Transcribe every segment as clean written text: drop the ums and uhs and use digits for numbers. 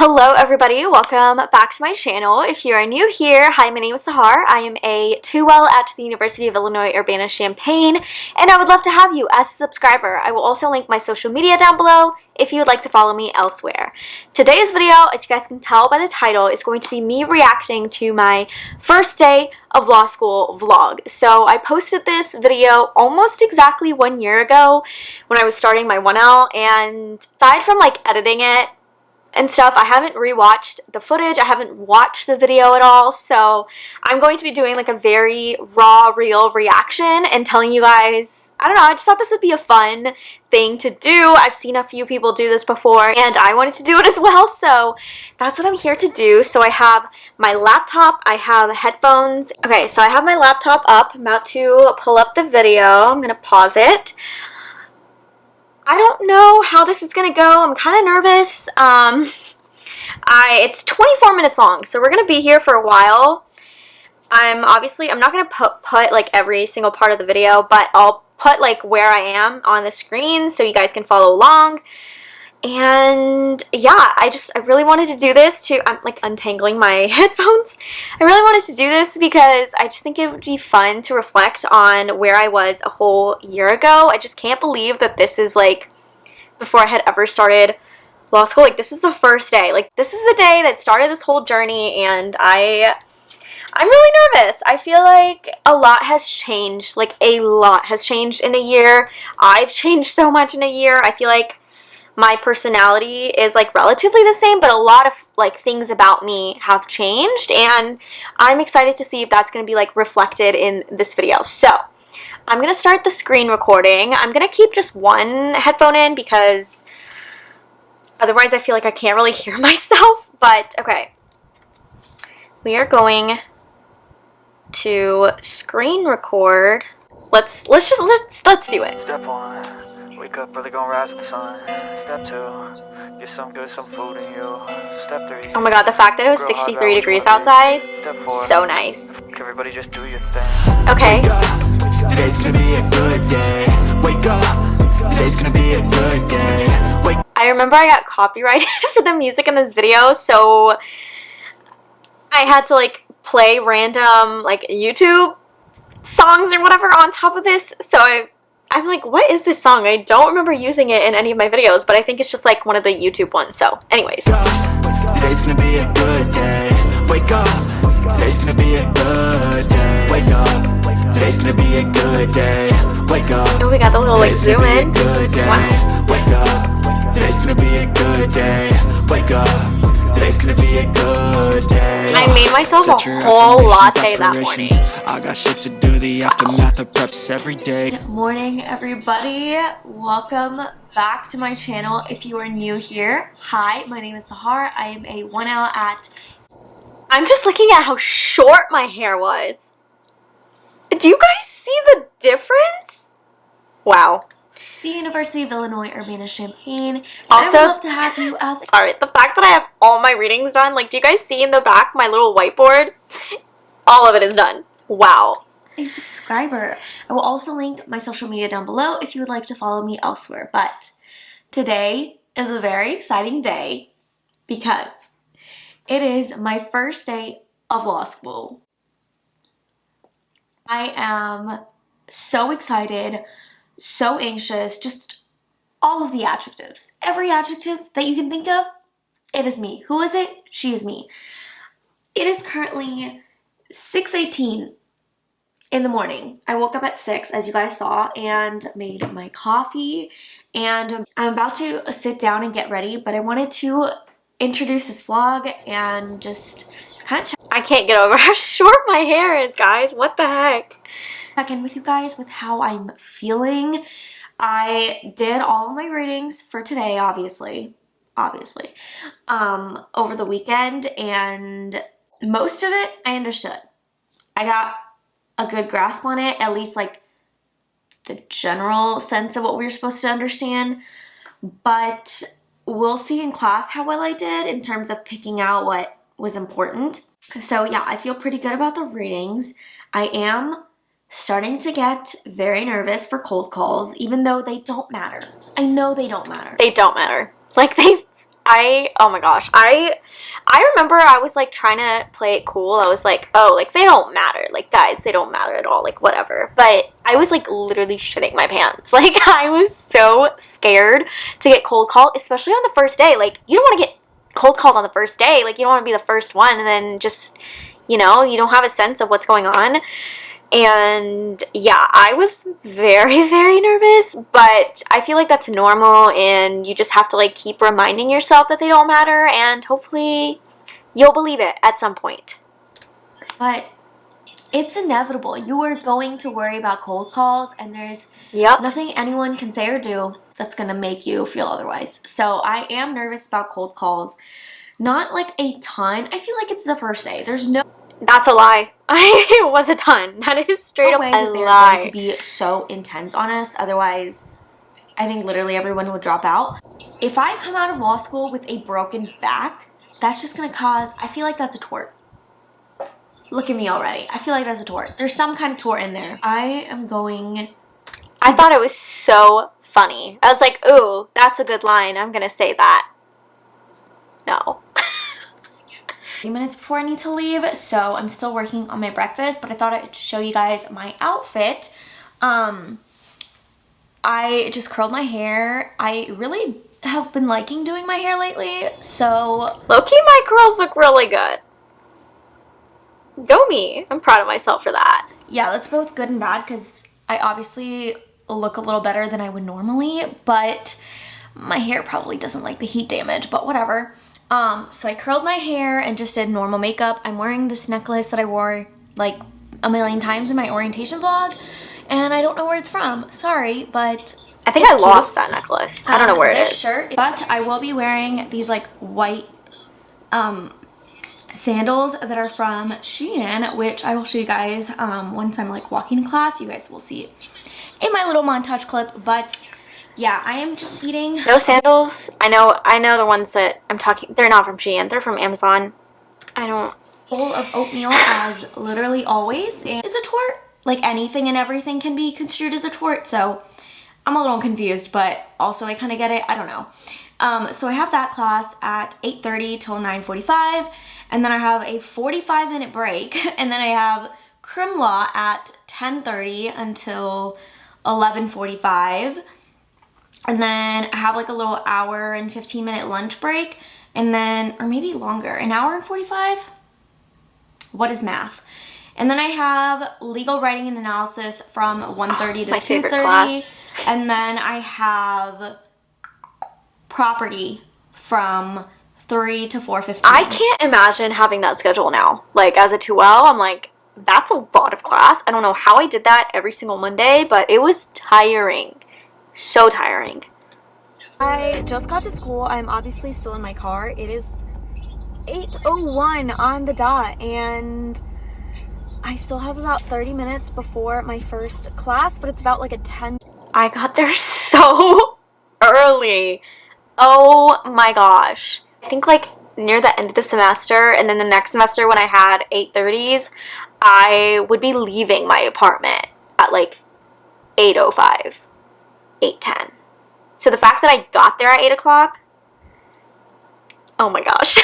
Hello everybody, welcome back to my channel. If you are new here, hi, my name is Sahar. I am a 2L at the University of Illinois Urbana, Champaign, and I would love to have you as a subscriber. I will also link my social media down below if you would like to follow me elsewhere. Today's video, as you guys can tell by the title, is going to be me reacting to my first day of law school vlog. So I posted this video almost exactly 1 year ago when I was starting my 1L, and aside from like editing it and stuff, I haven't rewatched the footage. I haven't watched the video at all, so I'm going to be doing like a very raw, real reaction and telling you guys, I don't know, I just thought this would be a fun thing to do. I've seen a few people do this before and I wanted to do it as well, so that's what I'm here to do. So I have my laptop, I have headphones. Okay, so I have my laptop up. I'm about to pull up the video. I'm gonna pause it. I don't know how this is gonna go. I'm kind of nervous. It's 24 minutes long, so we're gonna be here for a while. I'm not gonna put like every single part of the video, but I'll put like where I am on the screen so you guys can follow along. And yeah, I really wanted to do this I'm like untangling my headphones. I really wanted to do this because I just think it would be fun to reflect on where I was a whole year ago. I just can't believe that this is like before I had ever started law school. Like, this is the first day. Like, this is the day that started this whole journey, and I'm really nervous. I feel like a lot has changed. Like, a lot has changed in a year. I've changed so much in a year. I feel like my personality is like relatively the same, but a lot of like things about me have changed, and I'm excited to see if that's going to be like reflected in this video. So I'm going to start the screen recording. I'm going to keep just one headphone in because otherwise I feel like I can't really hear myself. But okay, we are going to screen record. Let's do it. Step 1. Wake up early, gonna rise with the sun. Step 2. Get some food in you. Step 3. Oh my god, the fact that it was 63 degrees outside, Step 4. so nice. Everybody just do your thing. Okay. Wake up, today's gonna be a good day. Wake up, today's gonna be a good day. I remember I got copyrighted for the music in this video, so I had to like play random like YouTube songs or whatever on top of this. So I'm like, what is this song? I don't remember using it in any of my videos, but I think it's just like one of the YouTube ones. So anyways. Today's gonna be a good day. Wake up, today's gonna be a good day. Wake up, today's gonna be a good day. Wake up. Oh, we got the little like zoom in. Wow. Wake up, today's gonna be a good day. Wake up, today's gonna be a good day. I made myself a whole latte that morning. I got shit to do, the aftermath of preps every day. Good morning, everybody. Welcome back to my channel. If you are new here, hi, my name is Sahar. I am a 1L at... I'm just looking at how short my hair was. Do you guys see the difference? Wow. The University of Illinois Urbana, Champaign. Also, I would love to have you as... Sorry, the fact that I have all my readings done, like, do you guys see in the back my little whiteboard? All of it is done. Wow. A subscriber. I will also link my social media down below if you would like to follow me elsewhere. But today is a very exciting day because it is my first day of law school. I am so excited, so anxious, just all of the adjectives. Every adjective that you can think of, it is me. Who is it? She is me. It is currently 6:18 in the morning. I woke up at 6, as you guys saw, and made my coffee, and I'm about to sit down and get ready, but I wanted to introduce this vlog and just kind of check. I can't get over how short my hair is, guys. What the heck? Check in with you guys with how I'm feeling. I did all of my readings for today, obviously, over the weekend, and most of it I understood. I got a good grasp on it, at least like the general sense of what we were supposed to understand, but we'll see in class how well I did in terms of picking out what was important. So yeah, I feel pretty good about the readings. I am starting to get very nervous for cold calls, even though they don't matter. I know they don't matter. They don't matter. Like, they oh my gosh, I remember I was like trying to play it cool. I was like, oh, like they don't matter, like guys, they don't matter at all, like whatever. But I was like literally shitting my pants. Like I was so scared to get cold called, especially on the first day. Like you don't want to get cold called on the first day. Like you don't want to be the first one and then just, you know, you don't have a sense of what's going on. And yeah, I was very, very nervous, but I feel like that's normal and you just have to like keep reminding yourself that they don't matter and hopefully you'll believe it at some point. But it's inevitable. You are going to worry about cold calls and there's nothing anyone can say or do that's going to make you feel otherwise. So I am nervous about cold calls. Not like a ton. I feel like it's the first day. There's no... That's a lie. It was a ton. That is straight up a lie. They're going to be so intense on us. Otherwise, I think literally everyone would drop out. If I come out of law school with a broken back, that's just going to cause... I feel like that's a tort. Look at me already. I feel like that's a tort. There's some kind of tort in there. I am going... I thought it was so funny. I was like, ooh, that's a good line. I'm going to say that. No. Few minutes before I need to leave, so I'm still working on my breakfast, but I thought I'd show you guys my outfit. I just curled my hair. I really have been liking doing my hair lately, so low-key my curls look really good. Go me. I'm proud of myself for that. Yeah, that's both good and bad because I obviously look a little better than I would normally, but my hair probably doesn't like the heat damage, but whatever. So I curled my hair and just did normal makeup. I'm wearing this necklace that I wore like a million times in my orientation vlog, and I don't know where it's from. Sorry, but I think I lost that necklace. I don't know where it is. Shirt, but I will be wearing these like white sandals that are from Shein, which I will show you guys once I'm like walking to class. You guys will see it in my little montage clip, but yeah, I am just eating. Those sandals, I know the ones that I'm talking, they're not from Shein, they're from Amazon. I don't. Bowl of oatmeal as literally always is a tort. Like anything and everything can be construed as a tort, so I'm a little confused, but also I kind of get it. I don't know. So I have that class at 8:30 till 9:45, and then I have a 45-minute break, and then I have crim law at 10:30 until 11:45. And then I have like a little hour and 15-minute lunch break, and then, or maybe longer, an hour and 45? What is math? And then I have legal writing and analysis from 1:30 to 2:30. And then I have property from 3 to 4:15. I can't imagine having that schedule now. Like as a 2L, I'm like, that's a lot of class. I don't know how I did that every single Monday, but it was tiring. So tiring. I just got to school. I'm obviously still in my car. It is 8:01 on the dot, and I still have about 30 minutes before my first class, but it's about like a 10. I got there so early. Oh my gosh. I think like near the end of the semester, and then the next semester when I had 8:30s, I would be leaving my apartment at like 8:05. 8:10. So the fact that I got there at 8 o'clock, oh my gosh.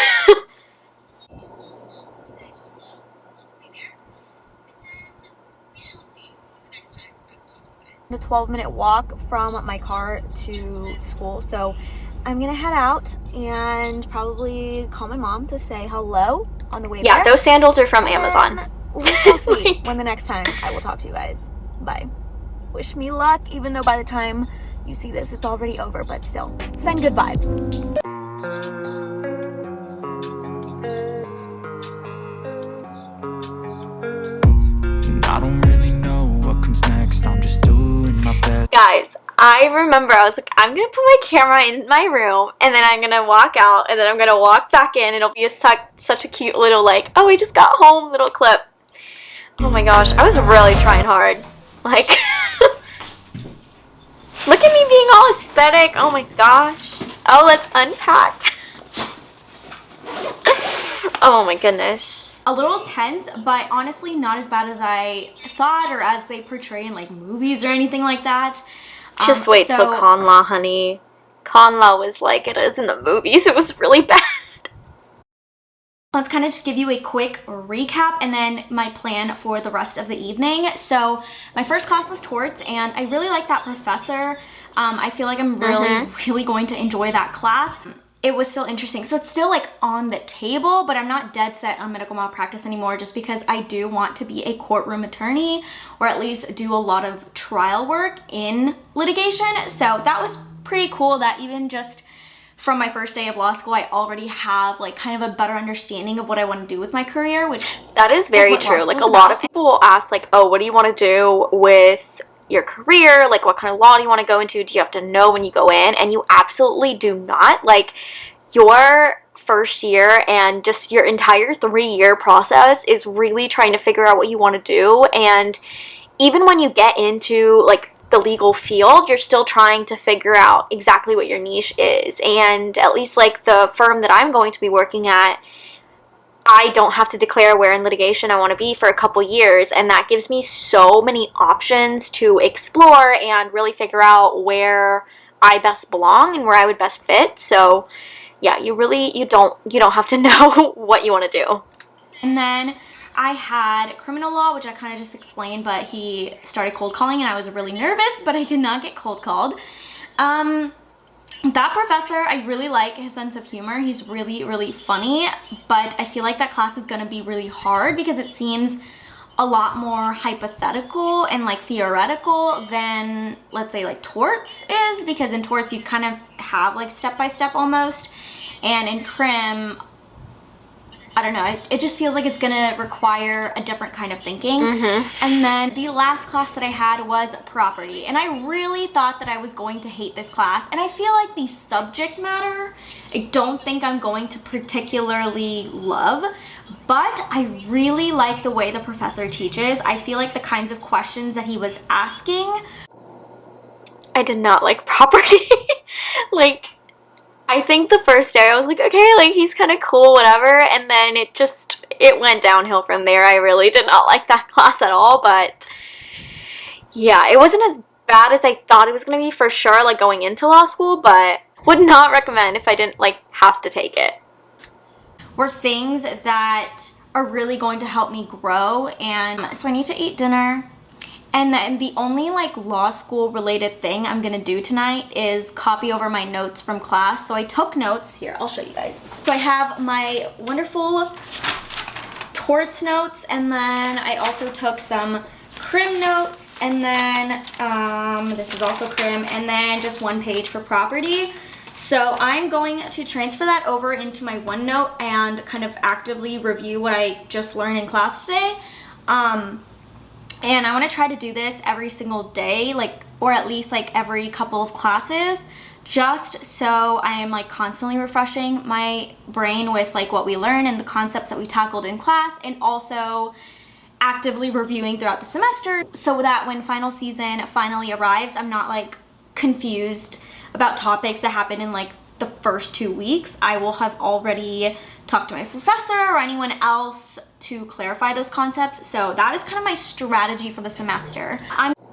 A 12-minute walk from my car to school, so I'm gonna head out and probably call my mom to say hello on the way there. Yeah, those sandals are from Amazon. We shall see when the next time I will talk to you guys. Bye. Wish me luck, even though by the time you see this, it's already over, but still, send good vibes. I don't really know what comes next, I'm just doing my best. Guys, I remember I was like, I'm gonna put my camera in my room, and then I'm gonna walk out, and then I'm gonna walk back in, and it'll be such a cute little like, oh, we just got home little clip. Oh my gosh, I was really trying hard. Like, look at me being all aesthetic. Oh my gosh. Oh, let's unpack. Oh my goodness. A little tense, but honestly not as bad as I thought or as they portray in like movies or anything like that. Just wait till con law, honey. con law was like it is in the movies. It was really bad. Let's kind of just give you a quick recap and then my plan for the rest of the evening. So my first class was torts, and I really like that professor. I feel like I'm really going to enjoy that class. It was still interesting. So it's still like on the table, but I'm not dead set on medical malpractice anymore, just because I do want to be a courtroom attorney, or at least do a lot of trial work in litigation. So that was pretty cool that even just from my first day of law school, I already have like kind of a better understanding of what I want to do with my career, which that is very true. Like a lot of people will ask like, oh, what do you want to do with your career? Like what kind of law do you want to go into? Do you have to know when you go in? And you absolutely do not. Like your first year and just your entire 3-year process is really trying to figure out what you want to do. And even when you get into like the legal field, you're still trying to figure out exactly what your niche is. And at least like the firm that I'm going to be working at, I don't have to declare where in litigation I want to be for a couple years, and that gives me so many options to explore and really figure out where I best belong and where I would best fit. So yeah, you don't have to know what you want to do. And then I had criminal law, which I kind of just explained, but he started cold calling and I was really nervous, but I did not get cold called. That professor, I really like his sense of humor. He's really funny, but I feel like that class is going to be really hard because it seems a lot more hypothetical and like theoretical than, let's say, like torts is, because in torts you kind of have like step-by-step almost, and in crim, I don't know, it just feels like it's gonna require a different kind of thinking. And then the last class that I had was property, and I really thought that I was going to hate this class, and I feel like the subject matter I don't think I'm going to particularly love, but I really like the way the professor teaches. I feel like the kinds of questions that he was asking. I did not like property. Like, I think the first day I was like, okay, like he's kind of cool, whatever, and then it went downhill from there. I really did not like that class at all, but yeah, it wasn't as bad as I thought it was going to be for sure, like going into law school, but would not recommend if I didn't like have to take it. Were things that are really going to help me grow, and so I need to eat dinner. And then the only like law school related thing I'm gonna do tonight is copy over my notes from class. So I took notes here, I'll show you guys. So I have my wonderful torts notes, and then I also took some crim notes, and then this is also crim, and then just 1 page for property. So I'm going to transfer that over into my OneNote and kind of actively review what I just learned in class today. And I want to try to do this every single day, like, or at least like every couple of classes, just so I am like constantly refreshing my brain with like what we learn and the concepts that we tackled in class, and also actively reviewing throughout the semester, so that when final season finally arrives, I'm not like confused about topics that happen in like the first 2 weeks. I will have already talked to my professor or anyone else to clarify those concepts. So that is kind of my strategy for the semester.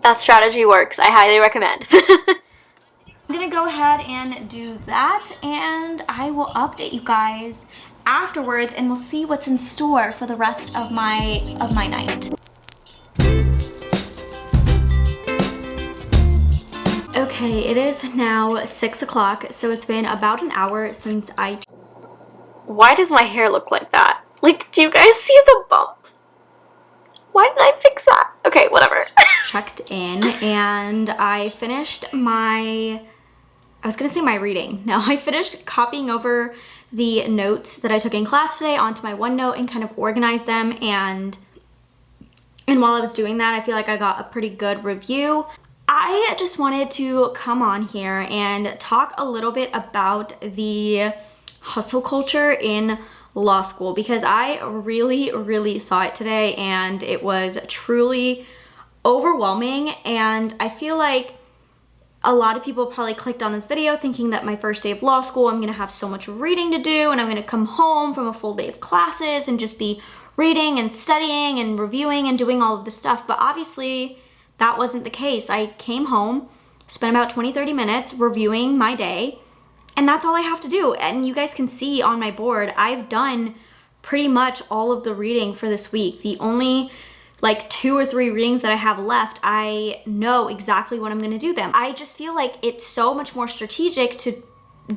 That strategy works. I highly recommend. I'm gonna go ahead and do that, and I will update you guys afterwards, and we'll see what's in store for the rest of my night. Okay, it is now 6 o'clock, so it's been about an hour since I... Why does my hair look like that? Like, do you guys see the bump? Why didn't I fix that? Okay, whatever. checked in, and I finished my... I was gonna say my reading. No, I finished copying over the notes that I took in class today onto my OneNote and kind of organized them, and while I was doing that, I feel like I got a pretty good review. I just wanted to come on here and talk a little bit about the hustle culture in law school, because I really saw it today, and it was truly overwhelming. And I feel like a lot of people probably clicked on this video thinking that my first day of law school, I'm gonna have so much reading to do, and I'm gonna come home from a full day of classes and just be reading and studying and reviewing and doing all of this stuff. But obviously that wasn't the case. I came home, spent about 20-30 minutes reviewing my day, And that's all I have to do. And you guys can see on my board, I've done pretty much all of the reading for this week. The only like 2 or 3 readings that I have left, I know exactly when I'm gonna do them. I just feel like it's so much more strategic to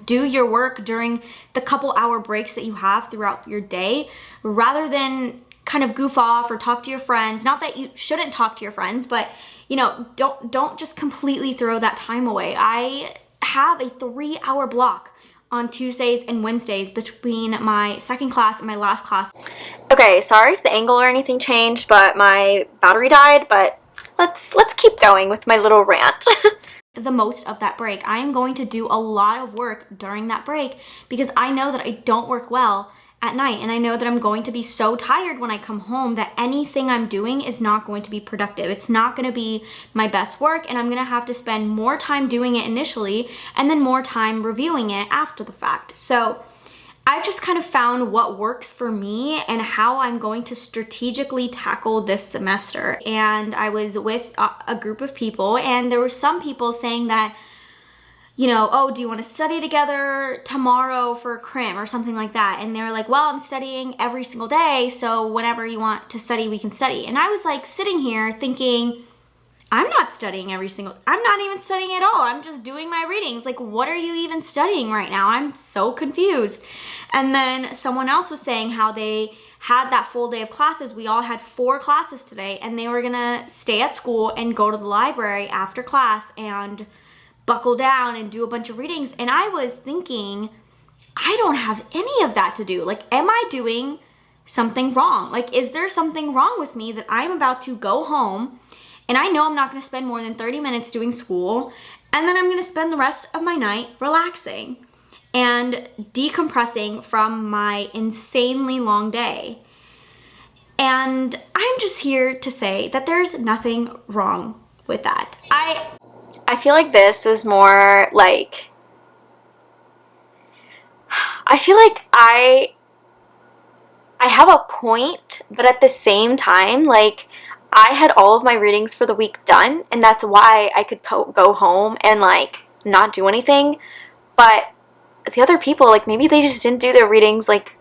do your work during the couple hour breaks that you have throughout your day, rather than kind of goof off or talk to your friends. Not that you shouldn't talk to your friends, but you know, don't just completely throw that time away. I have a 3-hour block on Tuesdays and Wednesdays between my second class and my last class. Okay, sorry if the angle or anything changed, but my battery died, but let's keep going with my little rant. The most of that break. I am going to do a lot of work during that break because I know that I don't work well at night, and I know that I'm going to be so tired when I come home that anything I'm doing is not going to be productive. It's not going to be my best work, and I'm going to have to spend more time doing it initially and then more time reviewing it after the fact. So I've just kind of found what works for me and how I'm going to strategically tackle this semester. And I was with a group of people, and there were some people saying that, you know, oh, do you want to study together tomorrow for crim or something like that? And they were like, well, I'm studying every single day, so whenever you want to study, we can study. And I was like sitting here thinking, I'm not studying I'm not even studying at all. I'm just doing my readings. Like, what are you even studying right now? I'm so confused. And then someone else was saying how they had that full day of classes. We all had 4 classes today, and they were gonna stay at school and go to the library after class and buckle down and do a bunch of readings. And I was thinking, I don't have any of that to do. Like, am I doing something wrong? Like, is there something wrong with me that I'm about to go home and I know I'm not going to spend more than 30 minutes doing school, and then I'm going to spend the rest of my night relaxing and decompressing from my insanely long day? And I'm just here to say that there's nothing wrong with that. I feel like this was more like, I feel like I have a point, but at the same time, like, I had all of my readings for the week done, and that's why I could go home and like not do anything. But the other people, like, maybe they just didn't do their readings like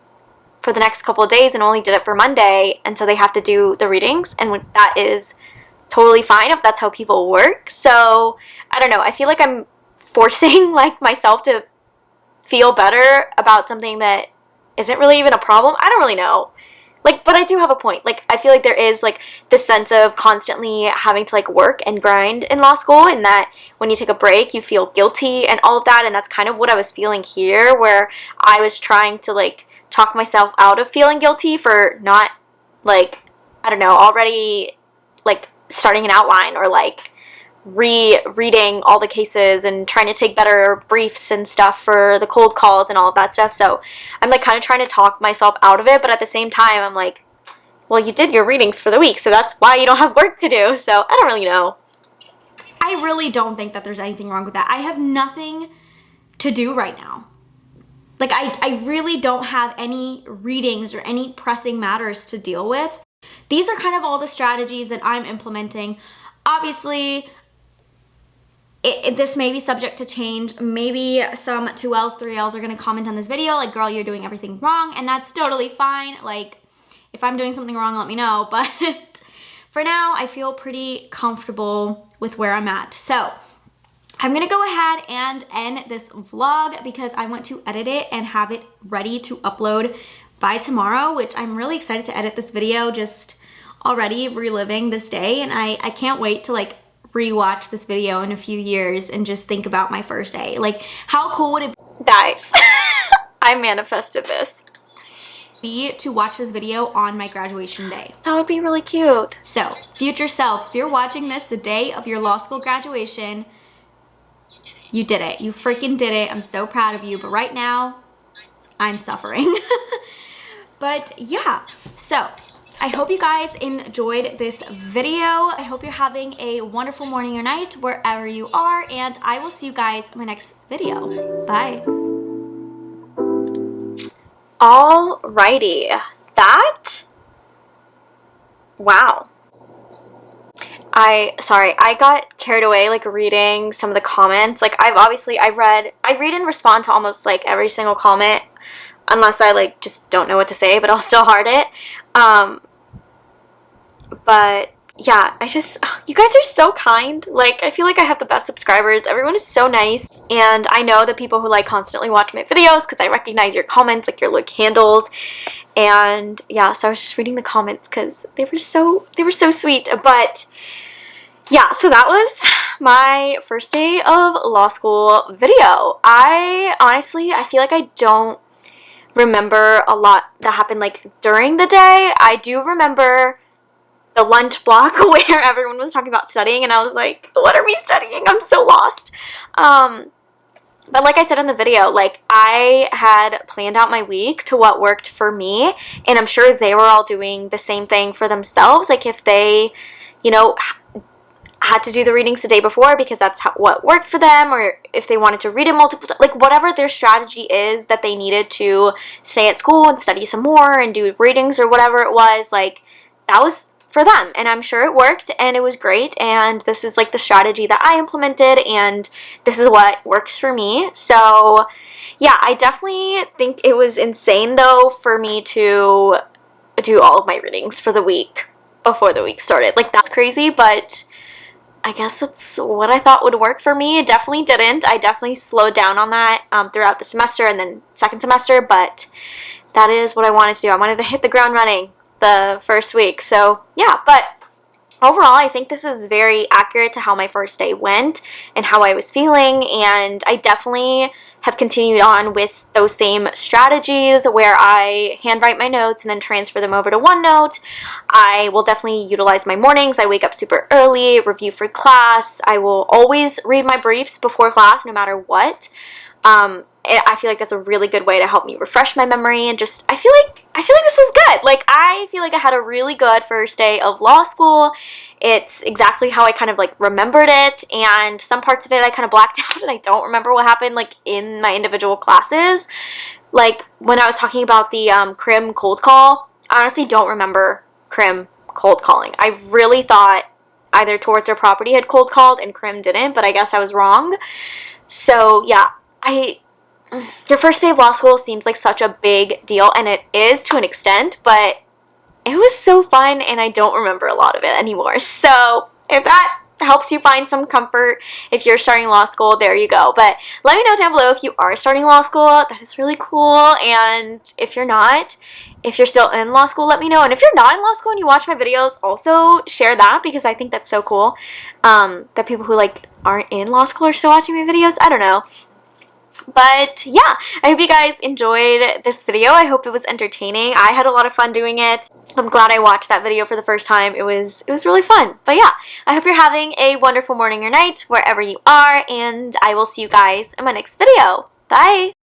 for the next couple of days and only did it for Monday, and so they have to do the readings, and that is totally fine if that's how people work. So I don't know, I feel like I'm forcing like myself to feel better about something that isn't really even a problem. I don't really know. Like, but I do have a point. Like, I feel like there is like this sense of constantly having to like work and grind in law school, and that when you take a break you feel guilty and all of that. And that's kind of what I was feeling here, where I was trying to like talk myself out of feeling guilty for not, like, I don't know, already like starting an outline or like rereading all the cases and trying to take better briefs and stuff for the cold calls and all of that stuff. So I'm like kind of trying to talk myself out of it, but at the same time I'm like, well, you did your readings for the week, so that's why you don't have work to do. So I don't really know. I really don't think that there's anything wrong with that. I have nothing to do right now. Like, I really don't have any readings or any pressing matters to deal with. These are kind of all the strategies that I'm implementing. Obviously, this may be subject to change. Maybe some 2Ls, 3Ls are going to comment on this video like, girl, you're doing everything wrong, and that's totally fine. Like, if I'm doing something wrong, let me know. But for now, I feel pretty comfortable with where I'm at. So I'm going to go ahead and end this vlog because I want to edit it and have it ready to upload by tomorrow, which I'm really excited to edit this video, just already reliving this day. And I can't wait to like rewatch this video in a few years and just think about my first day. Like, how cool would it Guys, I manifested this. be to watch this video on my graduation day? That would be really cute. So, future self, if you're watching this the day of your law school graduation, you did it. You freaking did it. I'm so proud of you. But right now, I'm suffering. But yeah, so I hope you guys enjoyed this video. I hope you're having a wonderful morning or night wherever you are, and I will see you guys in my next video. Bye. Alrighty, that, wow. I got carried away like reading some of the comments. Like I read and respond to almost like every single comment unless I like just don't know what to say, but I'll still heart it. But yeah, you guys are so kind. Like, I feel like I have the best subscribers. Everyone is so nice. And I know the people who like constantly watch my videos because I recognize your comments, like your like handles. And yeah, so I was just reading the comments because they were so sweet. But yeah, so that was my first day of law school video. I feel like I don't remember a lot that happened like during the day. I do remember the lunch block where everyone was talking about studying and I was like, what are we studying? I'm so lost. But like I said in the video, like I had planned out my week to what worked for me, and I'm sure they were all doing the same thing for themselves. Like if they, you know, had to do the readings the day before because that's what worked for them, or if they wanted to read it multiple times, like whatever their strategy is that they needed to stay at school and study some more and do readings or whatever it was, like that was for them, and I'm sure it worked and it was great, and this is like the strategy that I implemented and this is what works for me. So yeah, I definitely think it was insane though for me to do all of my readings for the week before the week started. Like that's crazy, but I guess that's what I thought would work for me. It definitely didn't. I definitely slowed down on that throughout the semester and then second semester, but that is what I wanted to do. I wanted to hit the ground running the first week. So yeah, but overall I think this is very accurate to how my first day went and how I was feeling, and I definitely have continued on with those same strategies where I handwrite my notes and then transfer them over to OneNote. I will definitely utilize my mornings. I wake up super early, review for class. I will always read my briefs before class no matter what. I feel like that's a really good way to help me refresh my memory, and just I feel like this was good. Like I feel like I had a really good first day of law school. It's exactly how I kind of like remembered it, and some parts of it I kind of blacked out and I don't remember what happened like in my individual classes. Like when I was talking about the crim cold call, I honestly don't remember crim cold calling. I really thought either Towards Their Property had cold called and crim didn't, but I guess I was wrong. So yeah, your first day of law school seems like such a big deal, and it is to an extent, but it was so fun and I don't remember a lot of it anymore. So if that helps you find some comfort if you're starting law school, there you go. But let me know down below if you are starting law school. That is really cool. And if you're not, if you're still in law school, let me know. And if you're not in law school and you watch my videos, also share that, because I think that's so cool that people who like aren't in law school are still watching my videos. I don't know. But yeah, I hope you guys enjoyed this video. I hope it was entertaining. I had a lot of fun doing it. I'm glad I watched that video for the first time. It was really fun. But yeah, I hope you're having a wonderful morning or night wherever you are, and I will see you guys in my next video. Bye!